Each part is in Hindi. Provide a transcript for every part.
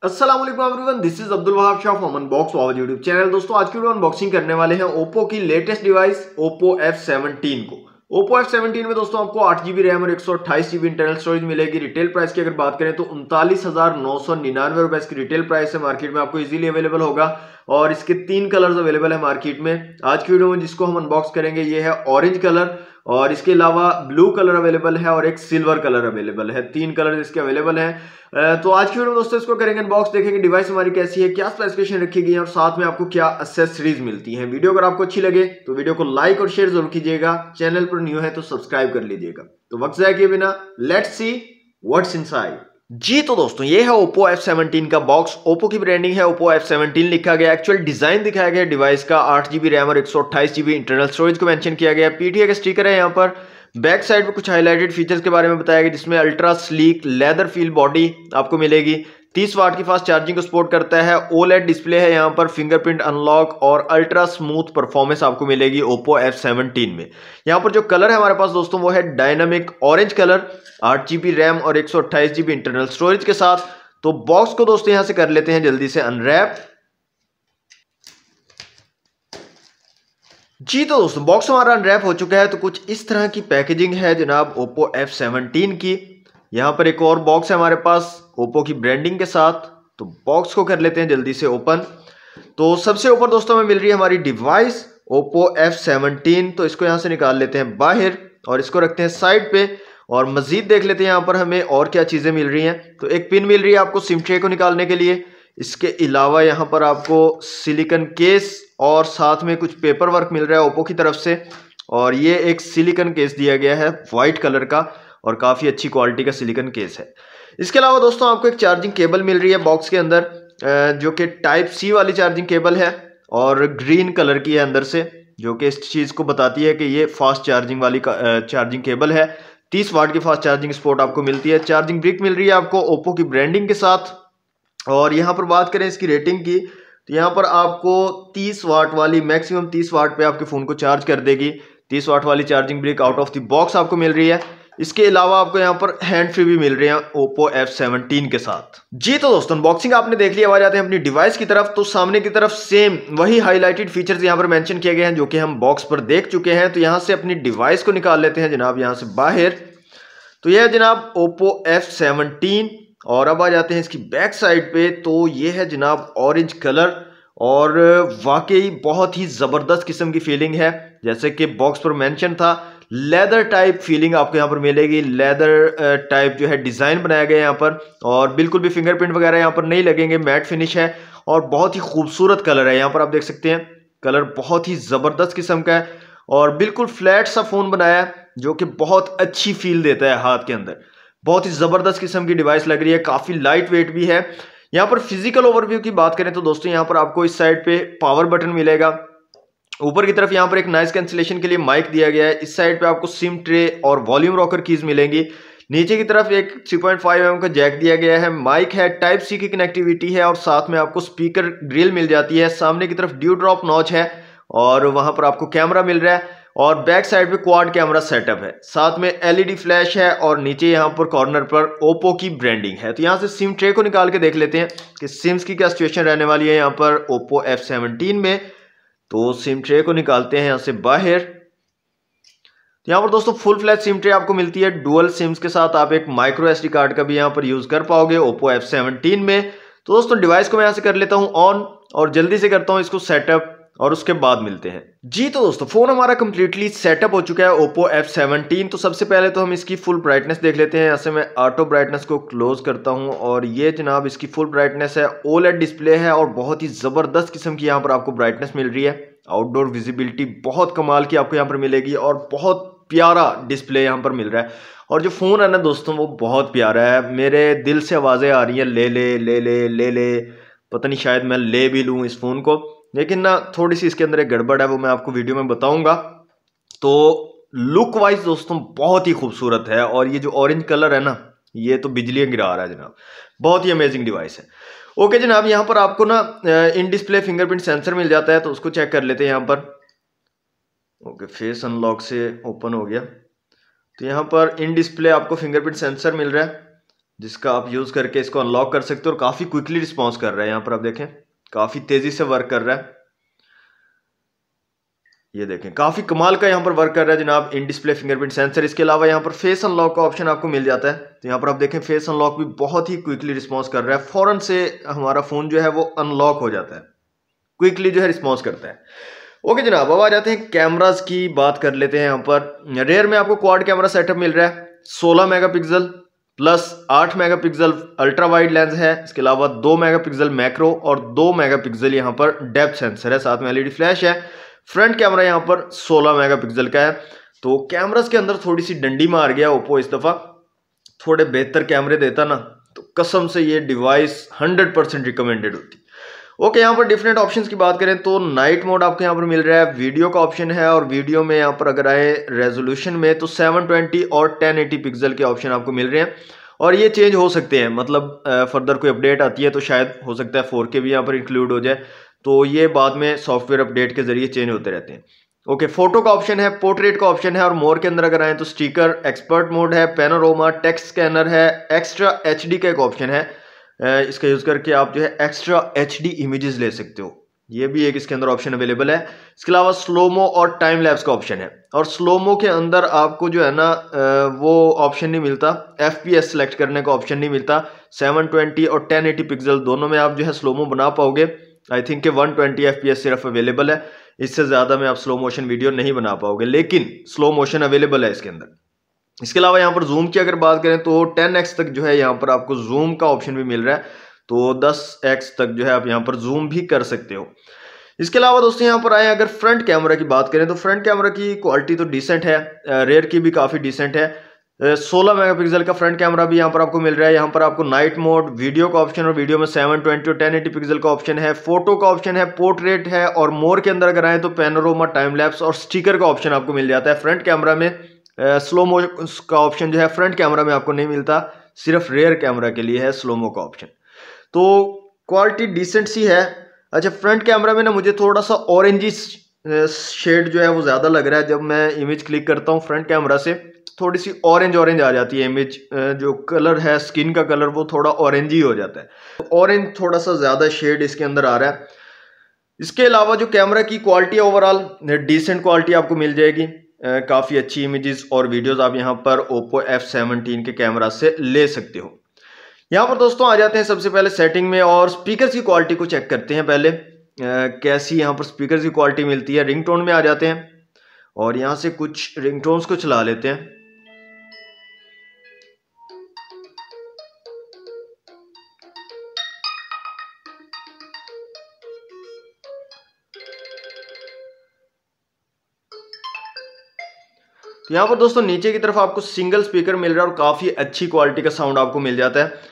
अस्सलाम वालेकुम everyone, this is Abdul Wahab Shah from unbox wow YouTube channel. दोस्तों आज की वीडियो अनबॉक्सिंग करने वाले हैं ओप्पो की लेटेस्ट डिवाइस ओप्पो F17 को। ओप्पो F17 में दोस्तों आपको 8 GB रैम और 128 GB इंटरनल स्टोरेज मिलेगी। रिटेल प्राइस की अगर बात करें तो 39,999 रुपए इसकी रिटेल प्राइस है। मार्केट में आपको इजीली अवेलेबल होगा और इसके 3 कलर्स अवेलेबल है मार्केट में। आज की वीडियो में जिसको हम अनबॉक्स करेंगे ये है ऑरेंज कलर और इसके अलावा ब्लू कलर अवेलेबल है और एक सिल्वर कलर अवेलेबल है। 3 कलर इसके अवेलेबल हैं। तो आज की वीडियो में दोस्तों इसको करेंगे अनबॉक्स, देखेंगे डिवाइस हमारी कैसी है, क्या स्पेसिफिकेशन रखी गई है और साथ में आपको क्या एक्सेसरीज मिलती हैं। वीडियो अगर आपको अच्छी लगे तो वीडियो को लाइक और शेयर जरूर कीजिएगा। चैनल पर न्यू है तो सब्सक्राइब कर लीजिएगा। तो वक्त जाए किए बिना लेट्स सी व्हाट्स इनसाइड। जी तो दोस्तों ये है ओप्पो F17 का बॉक्स। ओप्पो की ब्रांडिंग है, ओप्पो F17 लिखा गया। एक्चुअल डिजाइन दिखाया गया डिवाइस का 8 GB रैम और 128 GB इंटरनल स्टोरेज को मेंशन किया गया। पीटीए का स्टिकर है यहाँ पर। बैक साइड में कुछ हाईलाइटेड फीचर्स के बारे में बताया गया जिसमें ultra sleek leather feel body आपको मिलेगी। 30 वाट की फास्ट चार्जिंग को सपोर्ट करता है। ओलेड डिस्प्ले है यहाँ पर, फिंगरप्रिंट अनलॉक और अल्ट्रा स्मूथ परफॉर्मेंस आपको मिलेगी ओप्पो F17 में। यहाँ पर जो कलर है हमारे पास दोस्तों वो है dynamic orange colour, 8 GB RAM और 128 GB इंटरनल स्टोरेज के साथ। तो बॉक्स को दोस्तों यहां से कर लेते हैं जल्दी से अनरैप। जी तो दोस्तों बॉक्स हमारा अनरैप हो चुका है। तो कुछ इस तरह की पैकेजिंग है जनाब ओप्पो F17 की। यहां पर एक और बॉक्स है हमारे पास ओप्पो की ब्रांडिंग के साथ। तो बॉक्स को कर लेते हैं जल्दी से ओपन। तो सबसे ऊपर दोस्तों हमें मिल रही है हमारी डिवाइस ओप्पो F17। तो इसको यहां से निकाल लेते हैं बाहर और इसको रखते हैं साइड पे और मजीद देख लेते हैं यहाँ पर हमें और क्या चीजें मिल रही हैं। तो एक पिन मिल रही है आपको सिम ट्रे को निकालने के लिए। इसके अलावा यहाँ पर आपको सिलिकॉन केस और साथ में कुछ पेपर वर्क मिल रहा है ओप्पो की तरफ से। और ये एक सिलिकॉन केस दिया गया है व्हाइट कलर का और काफी अच्छी क्वालिटी का सिलिकॉन केस है। इसके अलावा दोस्तों आपको एक चार्जिंग केबल मिल रही है बॉक्स के अंदर जो कि टाइप सी वाली चार्जिंग केबल है और ग्रीन कलर की है अंदर से, जो कि इस चीज को बताती है कि ये फास्ट चार्जिंग वाली चार्जिंग केबल है। 30 वाट की फास्ट चार्जिंग सपोर्ट आपको मिलती है। चार्जिंग ब्रिक मिल रही है आपको ओप्पो की ब्रांडिंग के साथ। और यहाँ पर बात करें इसकी रेटिंग की तो यहाँ पर आपको 30 वाट वाली मैक्सिमम 30 वाट पे आपके फोन को चार्ज कर देगी। 30 वाट वाली charging brick out of the box आपको मिल रही है। इसके अलावा आपको यहाँ पर हैंड फ्री भी मिल रहे हैं ओप्पो F17 के साथ। जी तो दोस्तों अनबॉक्सिंग आपने देख लिया। आवाज आते हैं अपनी डिवाइस की तरफ। तो सामने की तरफ सेम वही हाईलाइटेड फीचर्स यहाँ पर मेंशन किए गए हैं जो कि हम बॉक्स पर देख चुके हैं। तो यहाँ से अपनी डिवाइस को निकाल लेते हैं जनाब यहाँ से बाहर। तो यह है जनाब ओप्पो F17 और अब आ जाते हैं इसकी बैक साइड पे। तो ये है जनाब ऑरेंज कलर और वाकई बहुत ही जबरदस्त किस्म की फीलिंग है। जैसे कि बॉक्स पर मेंशन था लेदर टाइप फीलिंग आपको यहाँ पर मिलेगी। लेदर टाइप जो है डिजाइन बनाया गया है यहाँ पर और बिल्कुल भी फिंगरप्रिंट वगैरह यहाँ पर नहीं लगेंगे। मैट फिनिश है और बहुत ही खूबसूरत कलर है। यहाँ पर आप देख सकते हैं कलर बहुत ही जबरदस्त किस्म का है और बिल्कुल फ्लैट सा फोन बनाया है जो कि बहुत अच्छी फील देता है हाथ के अंदर। बहुत ही जबरदस्त किस्म की डिवाइस लग रही है, काफी लाइट वेट भी है। यहाँ पर फिजिकल ओवरव्यू की बात करें तो दोस्तों यहाँ पर आपको इस साइड पे पावर बटन मिलेगा। ऊपर की तरफ यहाँ पर एक नॉइज कैंसिलेशन के लिए माइक दिया गया है। इस साइड पे आपको सिम ट्रे और वॉल्यूम रॉकर कीज मिलेंगी। नीचे की तरफ एक 3.5 mm का जैक दिया गया है। माइक है, टाइप सी की कनेक्टिविटी है और साथ में आपको स्पीकर ग्रिल मिल जाती है। सामने की तरफ ड्यू ड्रॉप नॉच है और वहां पर आपको कैमरा मिल रहा है और बैक साइड पे क्वाड कैमरा सेटअप है। साथ में एलईडी फ्लैश है और नीचे यहाँ पर कॉर्नर पर ओप्पो की ब्रांडिंग है। तो यहाँ से सिम ट्रे को निकाल के देख लेते हैं कि सिम्स की क्या सिचुएशन रहने वाली है यहाँ पर ओप्पो F17 में। तो सिम ट्रे को निकालते हैं यहाँ से बाहर। तो यहाँ पर दोस्तों फुल फ्लैश सिम ट्रे आपको मिलती है डुअल सिम्स के साथ। आप एक माइक्रो एसडी कार्ड का भी यहाँ पर यूज कर पाओगे ओप्पो F17 में। तो दोस्तों डिवाइस को मैं यहाँ से कर लेता हूँ ऑन और जल्दी से करता हूँ इसको सेटअप और उसके बाद मिलते हैं। जी तो दोस्तों फोन हमारा कंप्लीटली सेटअप हो चुका है ओप्पो F17। तो सबसे पहले तो हम इसकी फुल ब्राइटनेस देख लेते हैं। यहाँ से मैं ऑटो ब्राइटनेस को क्लोज करता हूँ और ये जनाब इसकी फुल ब्राइटनेस है। ओलेड डिस्प्ले है और बहुत ही जबरदस्त किस्म की यहाँ पर आपको ब्राइटनेस मिल रही है। आउटडोर विजिबिलिटी बहुत कमाल की आपको यहाँ पर मिलेगी और बहुत प्यारा डिस्प्ले यहाँ पर मिल रहा है। और जो फोन है ना दोस्तों वो बहुत प्यारा है। मेरे दिल से आवाजें आ रही हैं ले ले ले ले ले ले। पता नहीं शायद मैं ले भी लूँ इस फोन को, लेकिन ना थोड़ी सी इसके अंदर एक गड़बड़ है वो मैं आपको वीडियो में बताऊंगा। तो लुक वाइज दोस्तों बहुत ही खूबसूरत है और ये जो ऑरेंज कलर है ना ये तो बिजलियां गिरा रहा है जनाब। बहुत ही अमेजिंग डिवाइस है। ओके जनाब यहाँ पर आपको ना इन डिस्प्ले फिंगरप्रिंट सेंसर मिल जाता है तो उसको चेक कर लेते हैं यहाँ पर। ओके फेस अनलॉक से ओपन हो गया। तो यहाँ पर इन डिस्प्ले आपको फिंगरप्रिंट सेंसर मिल रहा है जिसका आप यूज़ करके इसको अनलॉक कर सकते हो और काफ़ी क्विकली रिस्पॉन्स कर रहा है। यहाँ पर आप देखें काफ़ी तेज़ी से वर्क कर रहा है। ये देखें काफ़ी कमाल का यहाँ पर वर्क कर रहा है जनाब इन डिस्प्ले फिंगरप्रिंट सेंसर। इसके अलावा यहाँ पर फेस अनलॉक का ऑप्शन आपको मिल जाता है। तो यहाँ पर आप देखें फेस अनलॉक भी बहुत ही क्विकली रिस्पॉन्स कर रहा है, फ़ौरन से हमारा फ़ोन जो है वो अनलॉक हो जाता है, क्विकली जो है रिस्पॉन्स करता है। ओके जनाब, अब आ जाते हैं कैमराज की बात कर लेते हैं। यहाँ पर रेयर में आपको क्वाड कैमरा सेटअप मिल रहा है, 16 megapixel plus 8 megapixel ultra wide lens है। इसके अलावा 2 मेगापिक्सल मैक्रो और 2 मेगापिक्सल यहाँ पर डेप्थ सेंसर है, साथ में एलईडी फ्लैश है। फ्रंट कैमरा यहाँ पर 16 मेगापिक्सल का है। तो कैमरास के अंदर थोड़ी सी डंडी मार गया ओप्पो इस दफ़ा, थोड़े बेहतर कैमरे देता ना तो कसम से ये डिवाइस 100% रिकमेंडेड होती। ओके, यहाँ पर डिफरेंट ऑप्शंस की बात करें तो नाइट मोड आपको यहाँ पर मिल रहा है, वीडियो का ऑप्शन है और वीडियो में यहाँ पर अगर आए रेजोल्यूशन में तो 720 और 1080 पिक्सल के ऑप्शन आपको मिल रहे हैं और ये चेंज हो सकते हैं। मतलब फर्दर कोई अपडेट आती है तो शायद हो सकता है 4K भी यहाँ पर इंक्लूड हो जाए, तो ये बाद में सॉफ्टवेयर अपडेट के जरिए चेंज होते रहते हैं। ओके, फोटो का ऑप्शन है, पोर्ट्रेट का ऑप्शन है और मोर के अंदर अगर आए तो स्टिकर, एक्सपर्ट मोड है, पैनोरामा, टेक्स्ट स्कैनर है, एक्स्ट्रा HD का एक ऑप्शन है। इसका यूज़ करके आप जो है एक्स्ट्रा HD इमेजेस ले सकते हो, ये भी एक इसके अंदर ऑप्शन अवेलेबल है। इसके अलावा स्लोमो और टाइम लैप्स का ऑप्शन है और स्लोमो के अंदर आपको जो है ना वो ऑप्शन नहीं मिलता, FPS सेलेक्ट करने का ऑप्शन नहीं मिलता। 720 और 1080 पिक्सल दोनों में आप जो है स्लोमो बना पाओगे। आई थिंक कि 120 FPS सिर्फ अवेलेबल है, इससे ज़्यादा में आप स्लो मोशन वीडियो नहीं बना पाओगे, लेकिन स्लो मोशन अवेलेबल है इसके अंदर। इसके अलावा यहाँ पर जूम की अगर बात करें तो 10x तक जो है यहाँ पर आपको जूम का ऑप्शन भी मिल रहा है, तो 10x तक जो है आप यहाँ पर जूम भी कर सकते हो। इसके अलावा दोस्तों यहाँ पर आए अगर फ्रंट कैमरा की बात करें तो फ्रंट कैमरा की क्वालिटी तो डिसेंट है, रेयर की भी काफ़ी डिसेंट है। 16 मेगापिक्सल का फ्रंट कैमरा भी यहाँ पर आपको मिल रहा है। यहाँ पर आपको नाइट मोड, वीडियो का ऑप्शन और वीडियो में 720 और 1080 पिक्सल का ऑप्शन है, फोटो का ऑप्शन है, पोर्ट्रेट है और मोर के अंदर अगर आए तो पैनोरामा, टाइम लैप्स और स्टिकर का ऑप्शन आपको मिल जाता है। फ्रंट कैमरा में स्लोमो का ऑप्शन जो है फ्रंट कैमरा में आपको नहीं मिलता, सिर्फ रेयर कैमरा के लिए है स्लोमो का ऑप्शन। तो क्वालिटी डिसेंट सी है। अच्छा, फ्रंट कैमरा में ना मुझे थोड़ा सा ऑरेंजी शेड जो है वो ज़्यादा लग रहा है। जब मैं इमेज क्लिक करता हूँ फ्रंट कैमरा से थोड़ी सी ऑरेंज आ जाती है इमेज, जो कलर है स्किन का कलर वो थोड़ा ऑरेंजी हो जाता है, ऑरेंज थोड़ा सा ज़्यादा शेड इसके अंदर आ रहा है। इसके अलावा जो कैमरा की क्वालिटी ओवरऑल डिसेंट क्वालिटी आपको मिल जाएगी, काफ़ी अच्छी इमेजेस और वीडियोस आप यहाँ पर Oppo F17 के कैमरा से ले सकते हो। यहाँ पर दोस्तों आ जाते हैं सबसे पहले सेटिंग में और स्पीकर की क्वालिटी को चेक करते हैं पहले, कैसी यहाँ पर स्पीकर की क्वालिटी मिलती है। रिंगटोन में आ जाते हैं और यहाँ से कुछ रिंगटोन्स को चला लेते हैं। तो यहाँ पर दोस्तों नीचे की तरफ आपको सिंगल स्पीकर मिल रहा है और काफ़ी अच्छी क्वालिटी का साउंड आपको मिल जाता है।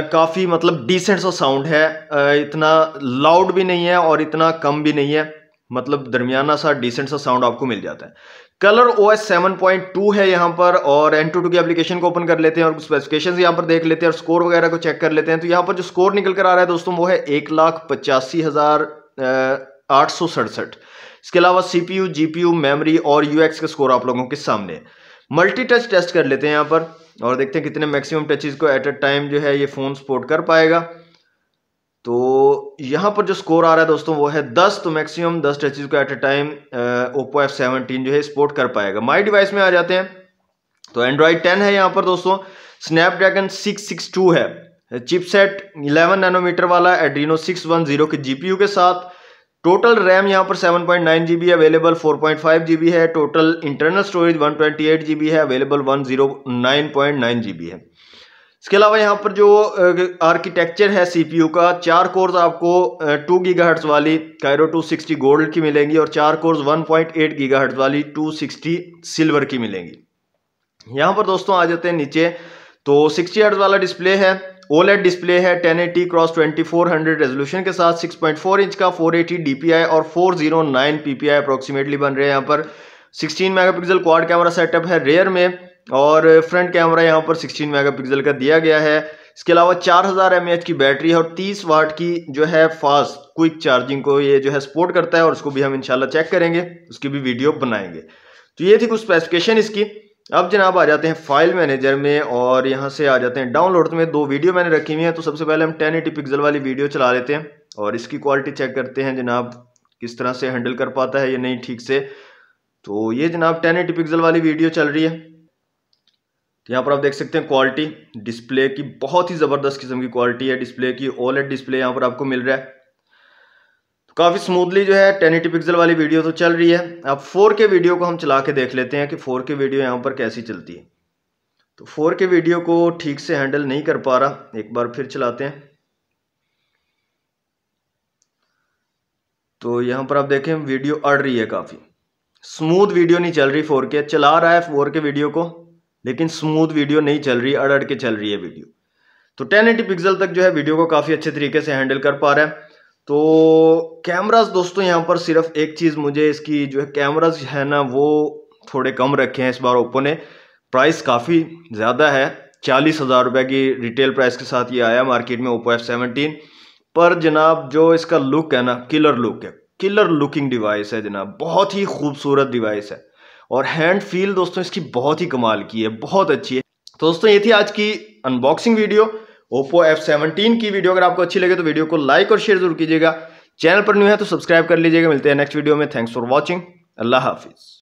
काफ़ी मतलब डिसेंट सा साउंड है, इतना लाउड भी नहीं है और इतना कम भी नहीं है, मतलब दरमियाना सा डिसेंट सा साउंड आपको मिल जाता है। कलर OS 7.2 है यहाँ पर और Antutu की एप्लीकेशन को ओपन कर लेते हैं और स्पेसिफिकेशन यहाँ पर देख लेते हैं और स्कोर वगैरह को चेक कर लेते हैं। तो यहाँ पर जो स्कोर निकल कर आ रहा है दोस्तों वो है 1,85,867। इसके अलावा CPU, GPU, मेमोरी और UX का स्कोर आप लोगों के सामने है। मल्टी टच टेस्ट कर लेते हैं यहाँ पर और देखते हैं कितने मैक्सिमम टचेस को एट अ टाइम जो है ये फ़ोन सपोर्ट कर पाएगा। तो यहाँ पर जो स्कोर आ रहा है दोस्तों वो है 10, तो मैक्सिमम 10 टचेस को at a time Oppo F17 जो है सपोर्ट कर पाएगा। माई डिवाइस में आ जाते हैं तो Android 10 है यहाँ पर दोस्तों, Snapdragon 662 है, चिपसेट 11 नैनोमीटर वाला Adreno 610 के GPU के साथ। टोटल रैम यहाँ पर 7.9 GB अवेलेबल, 4.5 GB है। टोटल इंटरनल स्टोरेज 128 GB है, अवेलेबल 109.9 GB है। इसके अलावा यहाँ पर जो आर्किटेक्चर है CPU का, 4 कोर्स आपको 2 GHz वाली कायरो 260 गोल्ड की मिलेंगी और 4 कोर्स 1.8 GHz वाली 260 सिल्वर की मिलेंगी। यहाँ पर दोस्तों आ जाते हैं नीचे तो 60 Hz वाला डिस्प्ले है, OLED डिस्प्ले है, 1080 क्रॉस 2400 रेजोल्यूशन के साथ, 6.4 इंच का 480 DPI और 409 PPI अप्रोक्सीमेटली बन रहे हैं। यहाँ पर 16 मेगापिक्सल क्वाड कैमरा सेटअप है रेयर में और फ्रंट कैमरा यहाँ पर 16 मेगापिक्सल का दिया गया है। इसके अलावा 4000 mAh की बैटरी है और 30 वाट की जो है फास्ट क्विक चार्जिंग को ये जो है सपोर्ट करता है और उसको भी हम इंशाल्लाह चेक करेंगे, उसकी भी वीडियो बनाएंगे। तो ये थी कुछ स्पेसिफिकेशन इसकी। अब जनाब आ जाते हैं फाइल मैनेजर में और यहाँ से आ जाते हैं डाउनलोड में। 2 वीडियो मैंने रखी हुई है, तो सबसे पहले हम 1080 पिक्सल वाली वीडियो चला लेते हैं और इसकी क्वालिटी चेक करते हैं जनाब किस तरह से हैंडल कर पाता है या नहीं ठीक से। तो ये जनाब 1080 पिक्सल वाली वीडियो चल रही है। तो यहाँ पर आप देख सकते हैं क्वालिटी डिस्प्ले की बहुत ही ज़बरदस्त किस्म की क्वालिटी है। डिस्प्ले की OLED डिस्प्ले यहाँ पर आपको मिल रहा है। तो काफ़ी स्मूथली जो है 1080 पिक्सल वाली वीडियो तो चल रही है। अब 4K वीडियो को हम चला के देख लेते हैं कि 4K वीडियो यहाँ पर कैसी चलती है। तो 4K वीडियो को ठीक से हैंडल नहीं कर पा रहा, एक बार फिर चलाते हैं। तो यहाँ पर आप देखें वीडियो अड़ रही है, काफ़ी स्मूथ वीडियो नहीं चल रही। 4K चला रहा है 4K वीडियो को, लेकिन स्मूथ वीडियो नहीं चल रही, अड़ के चल रही है वीडियो। तो 1080 पिक्सल तक जो है वीडियो को काफ़ी अच्छे तरीके से हैंडल कर पा रहा है। तो कैमरास दोस्तों यहाँ पर सिर्फ एक चीज़ मुझे इसकी जो है कैमरास है ना वो थोड़े कम रखे हैं इस बार ओप्पो ने। प्राइस काफ़ी ज़्यादा है, 40,000 रुपये की रिटेल प्राइस के साथ ये आया मार्केट में ओप्पो F17। पर जनाब जो इसका लुक है ना, किलर लुक है, किलर लुकिंग डिवाइस है जनाब, बहुत ही खूबसूरत डिवाइस है। और हैंड फील दोस्तों इसकी बहुत ही कमाल की है, बहुत अच्छी है। तो दोस्तों ये थी आज की अनबॉक्सिंग वीडियो ओप्पो F17 की वीडियो। अगर आपको अच्छी लगे तो वीडियो को लाइक और शेयर जरूर कीजिएगा। चैनल पर न्यू है तो सब्सक्राइब कर लीजिएगा। मिलते हैं नेक्स्ट वीडियो में। Thanks for watching. अल्लाह हाफिज़।